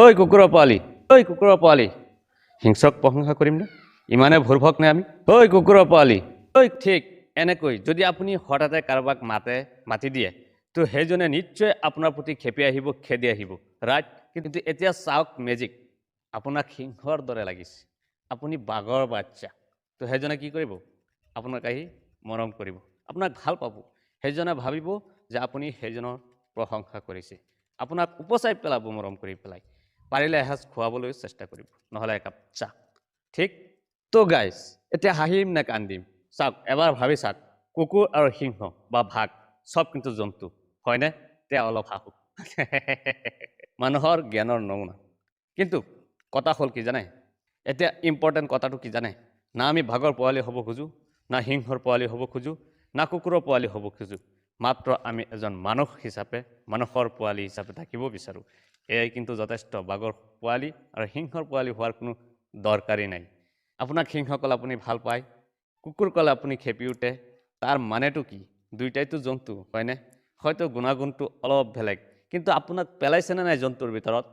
ঐ কুকুৰৰ পোৱালি হিংসক প্ৰশংসা কৰিম নে ইমানে ভুৰভক নে আমি ঐ কুকুৰৰ পোৱালি ঐ ঠিক এনেকৈ যদি আপুনি হঠাতে কাৰোবাক মাতি দিয়ে তো সেইজনে নিশ্চয় আপোনাৰ প্ৰতি খেপি আহিব খেদি আহিব ৰাইট কিন্তু এতিয়া চাওক মেজিক আপোনাক সিংহৰ দৰে লাগিছে আপুনি বাঘৰ বাচ্চা তো সেইজনে কি কৰিব আপোনাক আহি মৰম কৰিব আপোনাক ভাল পাব সেইজনে ভাবিব যে আপুনি সেইজনৰ প্ৰশংসা কৰিছে আপোনাক উপচাই পেলাব মৰম কৰি পেলাই পাৰিলে এসাঁজ খোৱাবলৈ চেষ্টা কৰিব নহলে একাপ চাহ ঠিক তো গাইজ এতিয়া হাঁহিম নে কান্দিম চাওক এবাৰ ভাবি চাওক কুকুৰ আৰু সিংহ বা ভাগ সব কিন্তু জন্তু হয়নে তে অলপ হাঁহো মানুহৰ জ্ঞানৰ নমুনা কিন্তু কথা হ'ল কি জানে এতিয়া ইম্পৰ্টেণ্ট কথাটো কি জানে না আমি ভাগৰ পোৱালি হ'ব খোজো না সিংহৰ পোৱালি হ'ব খোজো না কুকুৰৰ পোৱালি হ'ব খোজো মাত্ৰ আমি এজন মানুহ হিচাপে মানুহৰ পোৱালি হিচাপে থাকিব বিচাৰো এই কিন্তু যথেষ্ট বাঘৰ পোৱালি আৰু সিংহৰ পোৱালি হোৱাৰ কোনো দৰকাৰী নাই আপোনাক সিংহ কলে আপুনি ভাল পায় কুকুৰ কলে আপুনি খেপি উঠে তাৰ মানেটো কি দুইটাইতো জন্তু হয়নে হয়তো গুণাগুণটো অলপ বেলেগ কিন্তু আপোনাক পেলাইছে না নাই জন্তুৰ ভিতৰত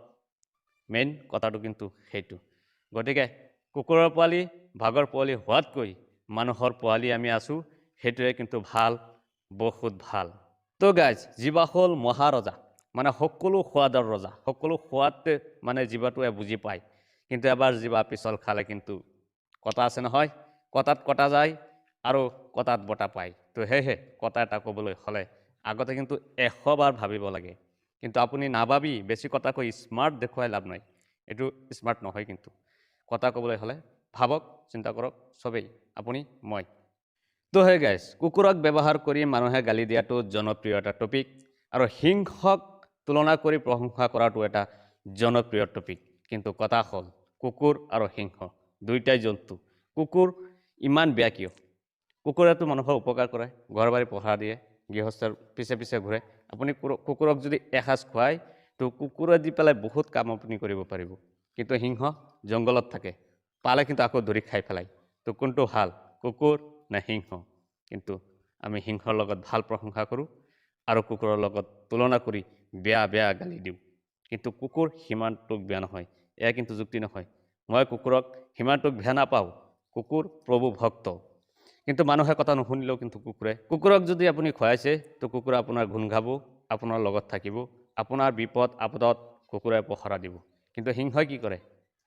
মেইন কথাটো কিন্তু সেইটো গতিকে কুকুৰৰ পোৱালি ভাগৰ পোৱালি হোৱাতকৈ মানুহৰ পোৱালি আমি আছো সেইটোৱে কিন্তু ভাল বহুত ভাল তো গাইজ জীৱা হ'ল মহাৰজা মানে সকলো সোৱাদৰ ৰজা সকলো সোৱাদতে মানে জীৱাটোৱে বুজি পায় কিন্তু এবাৰ জীৱা পিছল খালে কিন্তু কথা আছে নহয় কথাত কটা যায় আৰু কথাত বটা পায় তো হেহে কথা এটা ক'বলৈ হ'লে আগতে কিন্তু 100 বাৰ ভাবিব লাগে কিন্তু আপুনি নাভাবি বেছি কথা কৈ স্মাৰ্ট দেখুৱাই লাভ নাই এটো স্মাৰ্ট নহয় কিন্তু কথা ক'বলৈ হ'লে ভাবক চিন্তা কৰক সবেই আপুনি মই তো হে গাইজ কুকুৰক ব্যৱহাৰ কৰি মানুহে গালি দিয়াটো জনপ্ৰিয় এটা টপিক আৰু সিংহক তুলনা কৰি প্ৰশংসা কৰাটো এটা জনপ্ৰিয় টপিক কিন্তু কথা হ'ল কুকুৰ আৰু সিংহ দুইটাই জন্তু কুকুৰ ইমান বেয়া কিয় কুকুৰেতো মানুহৰ উপকাৰ কৰে ঘৰবাৰী পহৰা দিয়ে গৃহস্থৰ পিছে পিছে ঘূৰে আপুনি কুকুৰক যদি এসাঁজ খুৱায় তো কুকুৰে দি পেলাই বহুত কাম আপুনি কৰিব পাৰিব কিন্তু সিংহ জংগলত থাকে পালে কিন্তু আকৌ ধৰি খাই পেলাই তো কোনটো ভাল কুকুৰ না সিংহ কিন্তু আমি সিংহৰ লগত ভাল প্ৰশংসা কৰোঁ আৰু কুকুৰৰ লগত তুলনা কৰি বেয়া বেয়া গালি দিওঁ কিন্তু কুকুৰ সিমানটোক বেয়া নহয় এয়া কিন্তু যুক্তি নহয় মই কুকুৰক সিমানটোক বেয়া নাপাওঁ কুকুৰ প্ৰভু ভক্ত কিন্তু মানুহে কথা নুশুনিলেও কিন্তু কুকুৰক যদি আপুনি খুৱাইছে তো কুকুৰে আপোনাৰ গুণ গাব আপোনাৰ লগত থাকিব আপোনাৰ বিপদ আপদত কুকুৰে পহৰা দিব কিন্তু সিংহই কি কৰে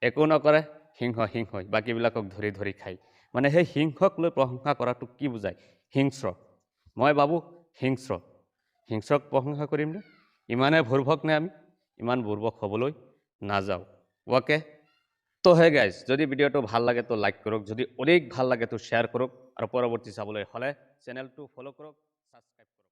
একো নকৰে সিংহই বাকীবিলাকক ধৰি ধৰি খায় মানে সেই সিংহক লৈ প্ৰশংসা কৰাটো কি বুজায় হিংস্ৰ মই ভাবো হিংস্ৰক প্ৰশংসা কৰিম নে ইমানে ভুৰভক নে আমি ইমান ভুৰভক হ'বলৈ নাযাওঁ ওকে তো হে গাইজ যদি ভিডিঅ'টো ভাল লাগে তো লাইক কৰক যদি অধিক ভাল লাগে তো শ্বেয়াৰ কৰক আৰু পৰৱৰ্তী চাবলৈ হ'লে চেনেলটো ফলো কৰক সাবস্ক্ৰাইব কৰক